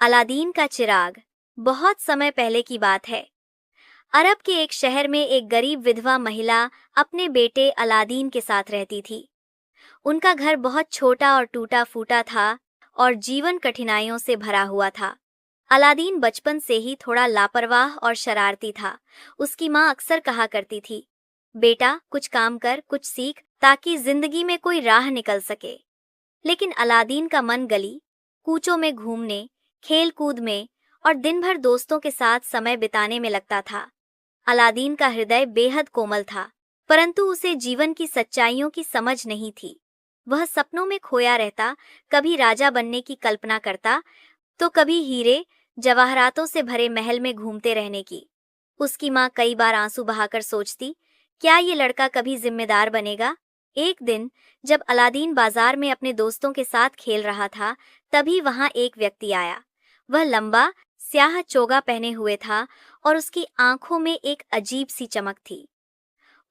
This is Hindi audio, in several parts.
अलादीन का चिराग। बहुत समय पहले की बात है। अरब के एक शहर में एक गरीब विधवा महिला अपने बेटे अलादीन के साथ रहती थी। उनका घर बहुत छोटा और टूटा फूटा था और जीवन कठिनाइयों से भरा हुआ था। अलादीन बचपन से ही थोड़ा लापरवाह और शरारती था। उसकी माँ अक्सर कहा करती थी, बेटा कुछ काम कर, कुछ सीख, ताकि जिंदगी में कोई राह निकल सके। लेकिन अलादीन का मन गली कूचों में घूमने, खेल कूद में और दिन भर दोस्तों के साथ समय बिताने में लगता था। अलादीन का हृदय बेहद कोमल था, परंतु उसे जीवन की सच्चाइयों की समझ नहीं थी। वह सपनों में खोया रहता, कभी राजा बनने की कल्पना करता तो कभी हीरे जवाहरातों से भरे महल में घूमते रहने की। उसकी माँ कई बार आंसू बहाकर सोचती, क्या ये लड़का कभी जिम्मेदार बनेगा। एक दिन जब अलादीन बाजार में अपने दोस्तों के साथ खेल रहा था, तभी वहां एक व्यक्ति आया। वह लंबा स्याह चोगा पहने हुए था और उसकी आंखों में एक अजीब सी चमक थी।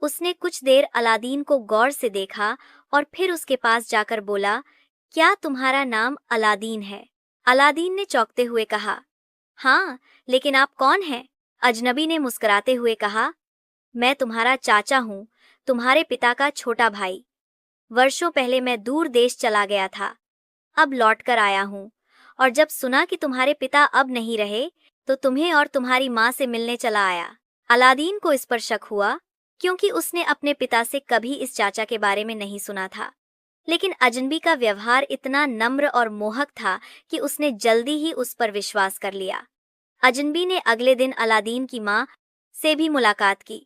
उसने कुछ देर अलादीन को गौर से देखा और फिर उसके पास जाकर बोला, क्या तुम्हारा नाम अलादीन है? अलादीन ने चौंकते हुए कहा, हाँ, लेकिन आप कौन हैं? अजनबी ने मुस्कुराते हुए कहा, मैं तुम्हारा चाचा हूँ, तुम्हारे पिता का छोटा भाई। वर्षों पहले मैं दूर देश चला गया था, अब लौट कर आया हूँ, और जब सुना कि तुम्हारे पिता अब नहीं रहे तो तुम्हें और तुम्हारी माँ से मिलने चला आया। अलादीन को इस पर शक हुआ, क्योंकि उसने अपने पिता से कभी इस चाचा के बारे में नहीं सुना था। लेकिन अजनबी का व्यवहार इतना नम्र और मोहक था कि उसने जल्दी ही उस पर विश्वास कर लिया। अजनबी ने अगले दिन अलादीन की माँ से भी मुलाकात की।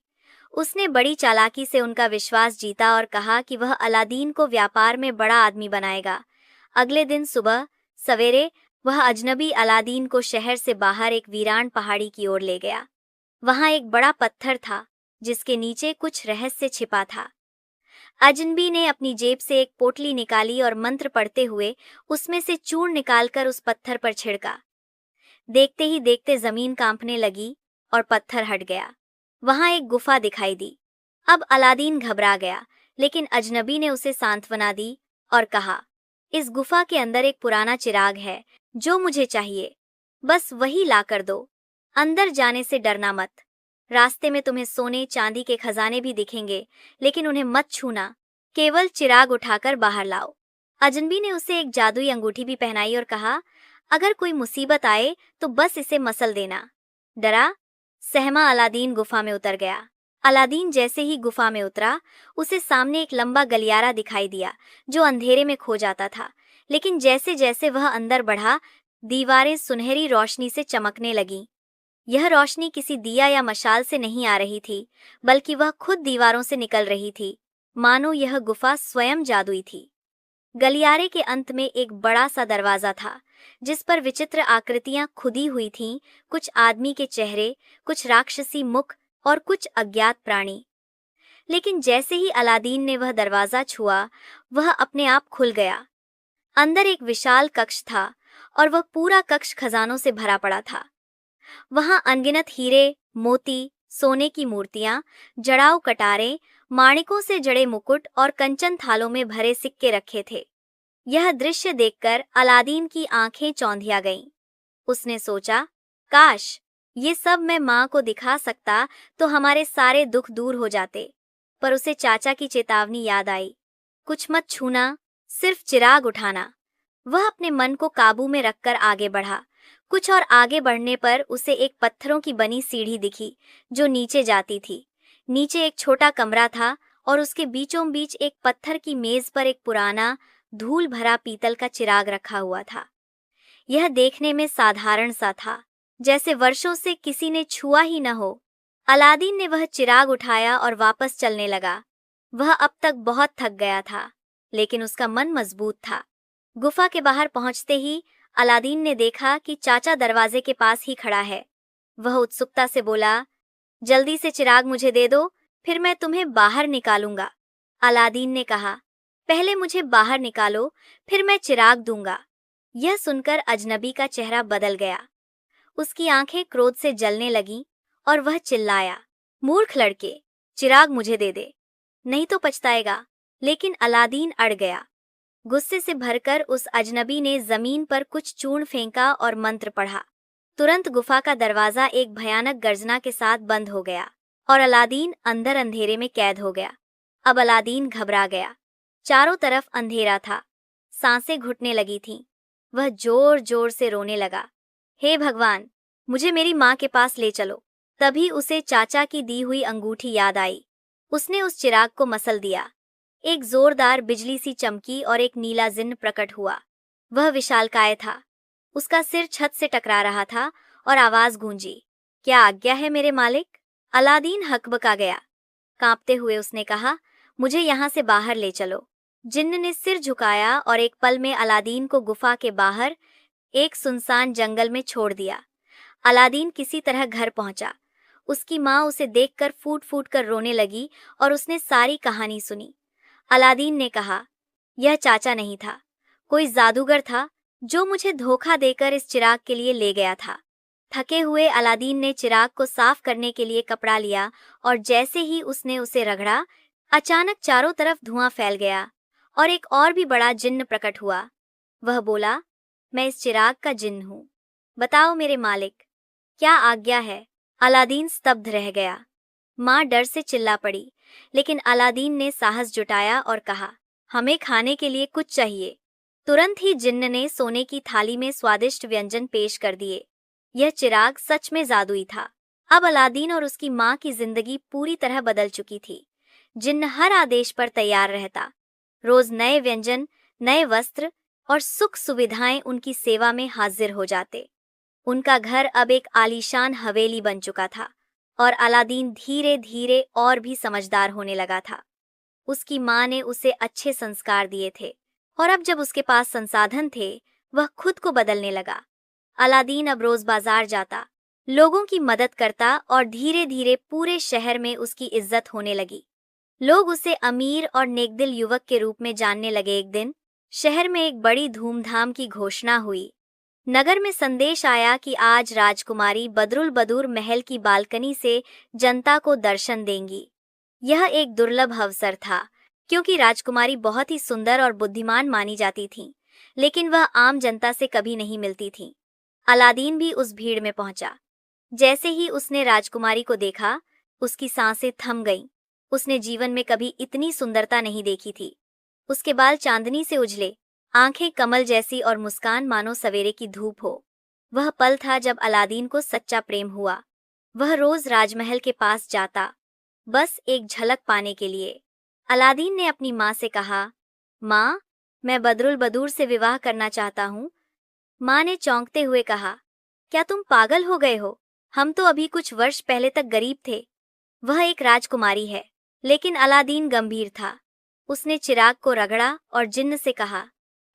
उसने बड़ी चालाकी से उनका विश्वास जीता और कहा कि वह अलादीन को व्यापार में बड़ा आदमी बनाएगा। अगले दिन सुबह सवेरे वह अजनबी अलादीन को शहर से बाहर एक वीरान पहाड़ी की ओर ले गया। वहां एक बड़ा पत्थर था जिसके नीचे कुछ रहस्य छिपा था। अजनबी ने अपनी जेब से एक पोटली निकाली और मंत्र पढ़ते हुए उसमें से चूर्ण निकालकर उस पत्थर पर छिड़का। देखते ही देखते जमीन कांपने लगी और पत्थर हट गया। वहां एक गुफा दिखाई दी। अब अलादीन घबरा गया, लेकिन अजनबी ने उसे सांत्वना दी और कहा, इस गुफा के अंदर एक पुराना चिराग है जो मुझे चाहिए, बस वही ला कर दो। अंदर जाने से डरना मत। रास्ते में तुम्हें सोने चांदी के खजाने भी दिखेंगे, लेकिन उन्हें मत छूना, केवल चिराग उठाकर बाहर लाओ। अजनबी ने उसे एक जादुई अंगूठी भी पहनाई और कहा, अगर कोई मुसीबत आए तो बस इसे मसल देना। डरा सहमा अलादीन गुफा में उतर गया। अलादीन जैसे ही गुफा में उतरा, उसे सामने एक लंबा गलियारा दिखाई दिया जो अंधेरे में खो जाता था। लेकिन जैसे जैसे वह अंदर बढ़ा, दीवारें सुनहरी रोशनी से चमकने लगीं। यह रोशनी किसी दिया या मशाल से नहीं आ रही थी, बल्कि वह खुद दीवारों से निकल रही थी, मानो यह गुफा स्वयं जादुई थी। गलियारे के अंत में एक बड़ा सा दरवाजा था, जिस पर विचित्र आकृतियां खुदी हुई थीं, कुछ आदमी के चेहरे, कुछ राक्षसी मुख और कुछ अज्ञात प्राणी। लेकिन जैसे ही अलादीन ने वह दरवाजा छुआ, वह अपने आप खुल गया। अंदर एक विशाल कक्ष था और वह पूरा कक्ष खजानों से भरा पड़ा था। वहां अनगिनत हीरे, मोती, सोने की मूर्तियां, जड़ाऊ कटारे, माणिकों से जड़े मुकुट और कंचन थालों में भरे सिक्के रखे थे। यह दृश्य देखकर अलादीन की आंखें चौंधिया गईं। उसने सोचा, काश ये सब मैं माँ को दिखा सकता तो हमारे सारे दुख दूर हो जाते। पर उसे चाचा की चेतावनी याद आई, कुछ मत छूना, सिर्फ चिराग उठाना। वह अपने मन को काबू में रखकर आगे बढ़ा। कुछ और आगे बढ़ने पर उसे एक पत्थरों की बनी सीढ़ी दिखी जो नीचे जाती थी। नीचे एक छोटा कमरा था और उसके बीचों बीच एक पत्थर की मेज पर एक पुराना धूल भरा पीतल का चिराग रखा हुआ था। यह देखने में साधारण सा था, जैसे वर्षों से किसी ने छुआ ही न हो। अलादीन ने वह चिराग उठाया और वापस चलने लगा। वह अब तक बहुत थक गया था, लेकिन उसका मन मजबूत था। गुफा के बाहर पहुंचते ही अलादीन ने देखा कि चाचा दरवाजे के पास ही खड़ा है। वह उत्सुकता से बोला, जल्दी से चिराग मुझे दे दो, फिर मैं तुम्हें बाहर निकालूंगा। अलादीन ने कहा, पहले मुझे बाहर निकालो, फिर मैं चिराग दूंगा। यह सुनकर अजनबी का चेहरा बदल गया। उसकी आंखें क्रोध से जलने लगीं और वह चिल्लाया, मूर्ख लड़के, चिराग मुझे दे दे, नहीं तो पछताएगा। लेकिन अलादीन अड़ गया। गुस्से से भरकर उस अजनबी ने जमीन पर कुछ चूर्ण फेंका और मंत्र पढ़ा। तुरंत गुफा का दरवाजा एक भयानक गर्जना के साथ बंद हो गया और अलादीन अंदर अंधेरे में कैद हो गया। अब अलादीन घबरा गया। चारों तरफ अंधेरा था, सांसें घुटने लगी थीं। वह जोर जोर से रोने लगा, हे भगवान, मुझे मेरी माँ के पास ले चलो। तभी उसे चाचा की दी हुई अंगूठी याद आई। उसने उस चिराग को मसल दिया। एक जोरदार बिजली सी चमकी और एक नीला जिन्न प्रकट हुआ। वह विशालकाय था। उसका सिर छत से टकरा रहा था और आवाज गूंजी, क्या आज्ञा है मेरे मालिक? अलादीन हकबका गया। कांपते हुए उसने कहा, मुझे यहाँ से बाहर ले चलो। जिन्न ने सिर झुकाया और एक पल में अलादीन को गुफा के बाहर एक सुनसान जंगल में छोड़ दिया। अलादीन किसी तरह घर पहुंचा। उसकी माँ उसे देखकर फूट फूट कर रोने लगी और उसने सारी कहानी सुनी। अलादीन ने कहा, यह चाचा नहीं था, कोई जादूगर था जो मुझे धोखा देकर इस चिराग के लिए ले गया था। थके हुए अलादीन ने चिराग को साफ करने के लिए कपड़ा लिया और जैसे ही उसने उसे रगड़ा, अचानक चारों तरफ धुआं फैल गया और एक और भी बड़ा जिन्न प्रकट हुआ। वह बोला, मैं इस चिराग का जिन्न हूँ। बताओ मेरे मालिक, क्या आज्ञा है? अलादीन स्तब्ध रह गया। माँ डर से चिल्ला पड़ी, लेकिन अलादीन ने साहस जुटाया और कहा, हमें खाने के लिए कुछ चाहिए। तुरंत ही जिन्न ने सोने की थाली में स्वादिष्ट व्यंजन पेश कर दिए। यह चिराग सच में जादुई था। अब अलादीन और उसकी माँ की जिंदगी पूरी तरह बदल चुकी थी। जिन्न हर आदेश पर तैयार रहता। रोज नए व्यंजन, नए वस्त्र और सुख सुविधाएं उनकी सेवा में हाजिर हो जाते। उनका घर अब एक आलीशान हवेली बन चुका था और अलादीन धीरे धीरे और भी समझदार होने लगा था। उसकी माँ ने उसे अच्छे संस्कार दिए थे और अब जब उसके पास संसाधन थे, वह खुद को बदलने लगा। अलादीन अब रोज बाजार जाता, लोगों की मदद करता और धीरे धीरे पूरे शहर में उसकी इज्जत होने लगी। लोग उसे अमीर और नेकदिल युवक के रूप में जानने लगे। एक दिन शहर में एक बड़ी धूमधाम की घोषणा हुई। नगर में संदेश आया कि आज राजकुमारी बदरुल बदूर महल की बालकनी से जनता को दर्शन देंगी। यह एक दुर्लभ अवसर था, क्योंकि राजकुमारी बहुत ही सुंदर और बुद्धिमान मानी जाती थीं, लेकिन वह आम जनता से कभी नहीं मिलती थीं। अलादीन भी उस भीड़ में पहुंचा। जैसे ही उसने राजकुमारी को देखा, उसकी सांसें थम गईं। उसने जीवन में कभी इतनी सुंदरता नहीं देखी थी। उसके बाल चांदनी से उजले, आंखें कमल जैसी और मुस्कान मानो सवेरे की धूप हो। वह पल था जब अलादीन को सच्चा प्रेम हुआ। वह रोज राजमहल के पास जाता, बस एक झलक पाने के लिए। अलादीन ने अपनी माँ से कहा, माँ, मैं बदरुल बदूर से विवाह करना चाहता हूँ। माँ ने चौंकते हुए कहा, क्या तुम पागल हो गए हो? हम तो अभी कुछ वर्ष पहले तक गरीब थे। वह एक राजकुमारी है। लेकिन अलादीन गंभीर था। उसने चिराग को रगड़ा और जिन्न से कहा,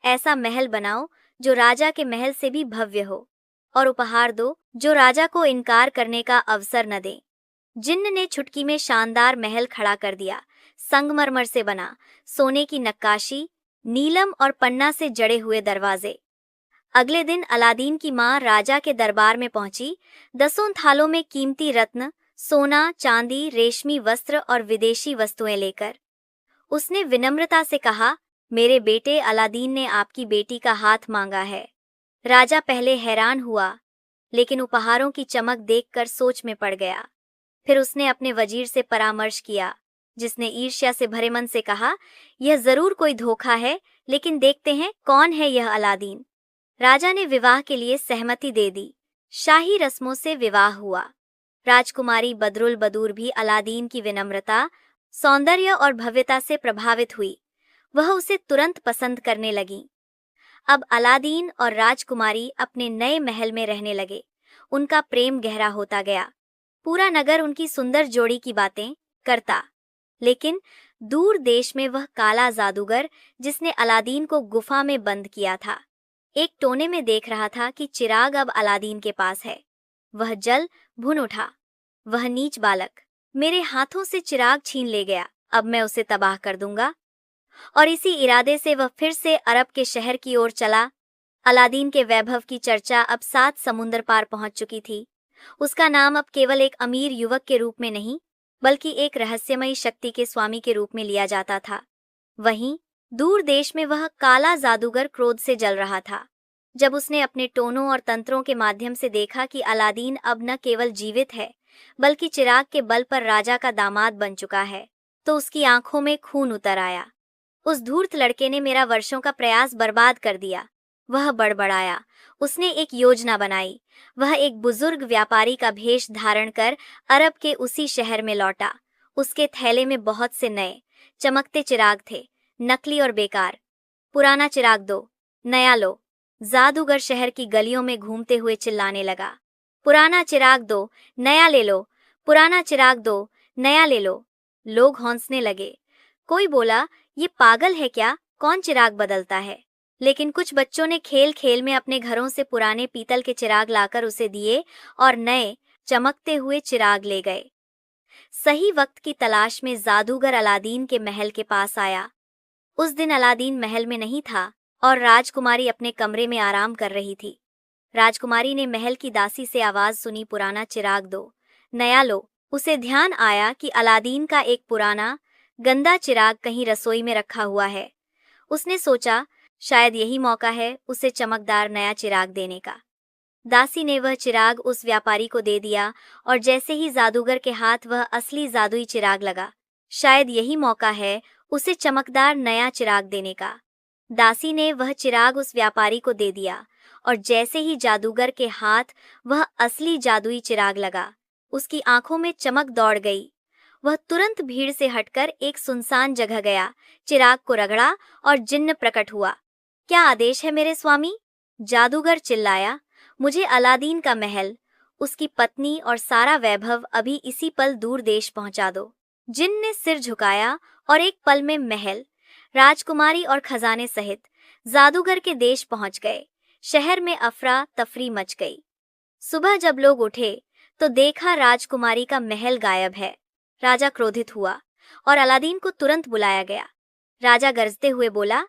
ऐसा महल बनाओ जो राजा के महल से भी भव्य हो, और उपहार दो जो राजा को इनकार करने का अवसर न दे। जिन्न ने चुटकी में शानदार महल खड़ा कर दिया। संगमरमर से बना, सोने की नक्काशी, नीलम और पन्ना से जड़े हुए दरवाजे। अगले दिन अलादीन की माँ राजा के दरबार में पहुंची, 10 थालों में कीमती रत्न, सोना, चांदी, रेशमी वस्त्र और विदेशी वस्तुएं लेकर। उसने विनम्रता से कहा, मेरे बेटे अलादीन ने आपकी बेटी का हाथ मांगा है। राजा पहले हैरान हुआ, लेकिन उपहारों की चमक देखकर सोच में पड़ गया। फिर उसने अपने वजीर से परामर्श किया, जिसने ईर्ष्या से भरे मन से कहा, यह जरूर कोई धोखा है, लेकिन देखते हैं कौन है यह अलादीन। राजा ने विवाह के लिए सहमति दे दी। शाही रस्मों से विवाह हुआ। राजकुमारी बदरुल बदूर भी अलादीन की विनम्रता, सौंदर्य और भव्यता से प्रभावित हुई। वह उसे तुरंत पसंद करने लगी। अब अलादीन और राजकुमारी अपने नए महल में रहने लगे। उनका प्रेम गहरा होता गया। पूरा नगर उनकी सुंदर जोड़ी की बातें करता। लेकिन दूर देश में वह काला जादूगर, जिसने अलादीन को गुफा में बंद किया था, एक टोने में देख रहा था कि चिराग अब अलादीन के पास है। वह जल भुन उठा। वह नीच बालक, मेरे हाथों से चिराग छीन ले गया, अब मैं उसे तबाह कर दूंगा। और इसी इरादे से वह फिर से अरब के शहर की ओर चला। अलादीन के वैभव की चर्चा अब 7 समुंदर पार पहुंच चुकी थी। उसका नाम अब केवल एक अमीर युवक के रूप में नहीं, बल्कि एक रहस्यमयी शक्ति के स्वामी के रूप में लिया जाता था। वहीं दूर देश में वह काला जादूगर क्रोध से जल रहा था। जब उसने अपने टोनों और तंत्रों के माध्यम से देखा कि अलादीन अब न केवल जीवित है बल्कि चिराग के बल पर राजा का दामाद बन चुका है, तो उसकी आंखों में खून उतर आया। उस धूर्त लड़के ने मेरा वर्षों का प्रयास बर्बाद कर दिया, वह बड़बड़ाया। उसने एक योजना बनाई। वह एक बुजुर्ग व्यापारी का भेष धारण कर अरब के उसी शहर में लौटा। उसके थैले में बहुत से नए चमकते चिराग थे, नकली और बेकार। पुराना चिराग दो, नया लो। जादूगर शहर की गलियों में घूमते हुए चिल्लाने लगा। पुराना चिराग दो, नया ले लो। पुराना चिराग दो, नया ले लो। लोग हौंसने लगे। कोई बोला, ये पागल है क्या, कौन चिराग बदलता है? लेकिन कुछ बच्चों ने खेल खेल में अपने घरों से पुराने पीतल के चिराग लाकर उसे दिए और नए चमकते हुए चिराग ले गए। सही वक्त की तलाश में जादूगर अलादीन के महल के पास आया। उस दिन अलादीन महल में नहीं था और राजकुमारी अपने कमरे में आराम कर रही थी। राजकुमारी ने महल की दासी से आवाज सुनी, पुराना चिराग दो, नया लो। उसे ध्यान आया कि अलादीन का एक पुराना गंदा चिराग कहीं रसोई में रखा हुआ है। उसने सोचा, शायद यही मौका है उसे चमकदार नया चिराग देने का। दासी ने वह चिराग उस व्यापारी को दे दिया और जैसे ही जादूगर के हाथ वह असली जादुई चिराग लगा, शायद यही मौका है उसे चमकदार नया चिराग देने का। दासी ने वह चिराग उस व्यापारी को दे दिया और जैसे ही जादूगर के हाथ वह असली जादुई चिराग लगा, उसकी आंखों में चमक दौड़ गई। वह तुरंत भीड़ से हटकर एक सुनसान जगह गया, चिराग को रगड़ा और जिन्न प्रकट हुआ। क्या आदेश है मेरे स्वामी? जादूगर चिल्लाया। मुझे अलादीन का महल, उसकी पत्नी और सारा वैभव अभी इसी पल दूर देश पहुंचा दो। जिन्न ने सिर झुकाया और एक पल में महल, राजकुमारी और खजाने सहित जादूगर के देश पहुंच गए। शहर में अफरा तफरी मच गई। सुबह जब लोग उठे तो देखा राजकुमारी का महल गायब है। राजा क्रोधित हुआ और अलादीन को तुरंत बुलाया गया। राजा गरजते हुए बोला,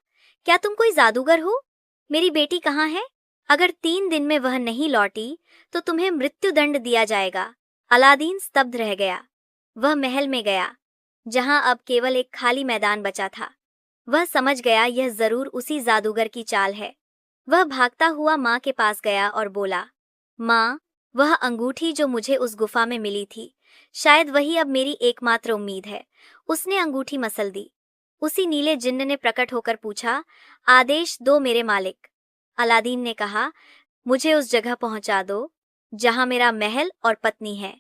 क्या तुम कोई जादूगर हो? मेरी बेटी कहाँ है? अगर 3 दिन में वह नहीं लौटी तो तुम्हें मृत्युदंड दिया जाएगा। अलादीन स्तब्ध रह गया। वह महल में गया, जहां अब केवल एक खाली मैदान बचा था। वह समझ गया यह जरूर उसी जादूगर की चाल है। वह भागता हुआ माँ के पास गया और बोला, माँ, वह अंगूठी जो मुझे उस गुफा में मिली थी, शायद वही अब मेरी एकमात्र उम्मीद है। उसने अंगूठी मसल दी। उसी नीले जिन्न ने प्रकट होकर पूछा, आदेश दो मेरे मालिक। अलादीन ने कहा, मुझे उस जगह पहुंचा दो जहां मेरा महल और पत्नी है।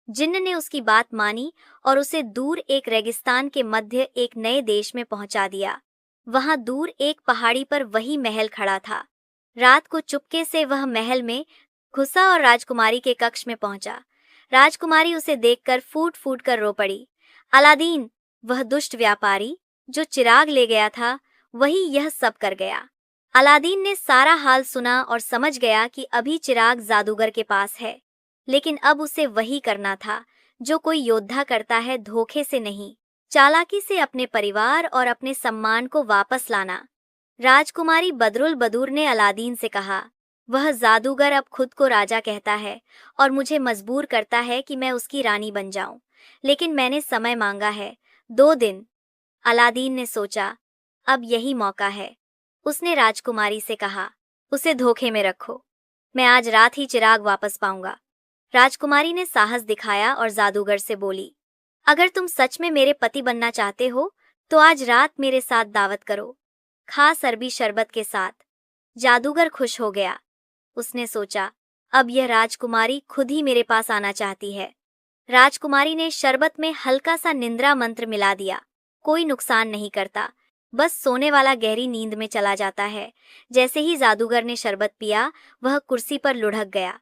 जिन्न ने उसकी बात मानी और उसे दूर एक रेगिस्तान के मध्य एक नए देश में पहुंचा दिया। वहां दूर एक पहाड़ी पर वही महल खड़ा था। रात को चुपके से वह महल में घुसा और राजकुमारी के कक्ष में पहुंचा। राजकुमारी उसे देखकर फूट फूट कर रो पड़ी। अलादीन, वह दुष्ट व्यापारी जो चिराग ले गया था, वही यह सब कर गया। अलादीन ने सारा हाल सुना और समझ गया कि अभी चिराग जादूगर के पास है, लेकिन अब उसे वही करना था जो कोई योद्धा करता है, धोखे से नहीं, चालाकी से अपने परिवार और अपने सम्मान को वापस लाना। राजकुमारी बदरुल बदूर ने अलादीन से कहा, वह जादूगर अब खुद को राजा कहता है और मुझे मजबूर करता है कि मैं उसकी रानी बन जाऊं, लेकिन मैंने समय मांगा है, 2 दिन। अलादीन ने सोचा, अब यही मौका है। उसने राजकुमारी से कहा, उसे धोखे में रखो, मैं आज रात ही चिराग वापस पाऊंगा। राजकुमारी ने साहस दिखाया और जादूगर से बोली, अगर तुम सच में मेरे पति बनना चाहते हो तो आज रात मेरे साथ दावत करो, खास अरबी शरबत के साथ। जादूगर खुश हो गया। उसने सोचा, अब यह राजकुमारी खुद ही मेरे पास आना चाहती है। राजकुमारी ने शरबत में हल्का सा निंद्रा मंत्र मिला दिया। कोई नुकसान नहीं करता, बस सोने वाला गहरी नींद में चला जाता है। जैसे ही जादूगर ने शरबत पिया, वह कुर्सी पर लुढ़क गया।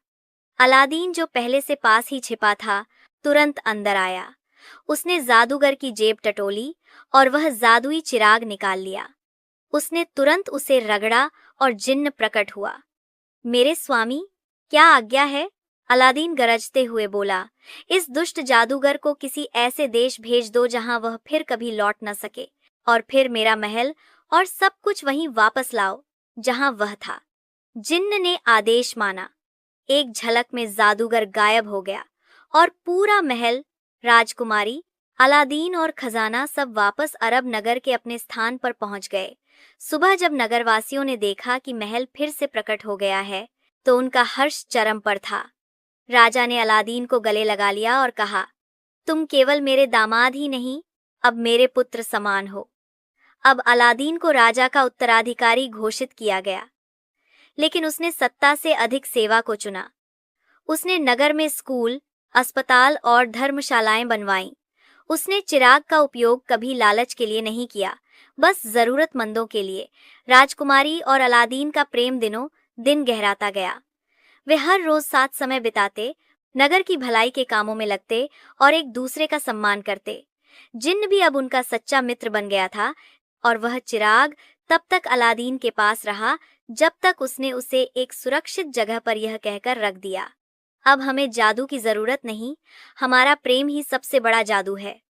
अलादीन, जो पहले से पास ही छिपा था, तुरंत अंदर आया। उसने जादूगर की जेब टटोली और वह जादुई चिराग निकाल लिया। उसने तुरंत उसे रगड़ा और जिन्न प्रकट हुआ। मेरे स्वामी, क्या आज्ञा है? अलादीन गरजते हुए बोला, इस दुष्ट जादूगर को किसी ऐसे देश भेज दो जहां वह फिर कभी लौट न सके, और फिर मेरा महल और सब कुछ वहीं वापस लाओ जहां वह था। जिन्न ने आदेश माना। एक झलक में जादूगर गायब हो गया और पूरा महल, राजकुमारी, अलादीन और खजाना सब वापस अरब नगर के अपने स्थान पर पहुंच गए। सुबह जब नगरवासियों ने देखा कि महल फिर से प्रकट हो गया है, तो उनका हर्ष चरम पर था। राजा ने अलादीन को गले लगा लिया और कहा, तुम केवल मेरे दामाद ही नहीं, अब मेरे पुत्र समान हो। अब अलादीन को राजा का उत्तराधिकारी घोषित किया गया, लेकिन उसने सत्ता से अधिक सेवा को चुना। उसने नगर में स्कूल, अस्पताल और धर्मशालाएं बनवाईं। उसने चिराग का उपयोग कभी लालच के लिए नहीं किया, बस जरूरतमंदों के लिए। राजकुमारी और अलादीन का प्रेम दिनों दिन गहराता गया। वे हर रोज साथ समय बिताते, नगर की भलाई के कामों में लगते और एक दूसरे का सम्मान करते। जिन्न भी अब उनका सच्चा मित्र बन गया था, और वह चिराग तब तक अलादीन के पास रहा जब तक उसने उसे एक सुरक्षित जगह पर यह कहकर रख दिया, अब हमें जादू की जरूरत नहीं, हमारा प्रेम ही सबसे बड़ा जादू है।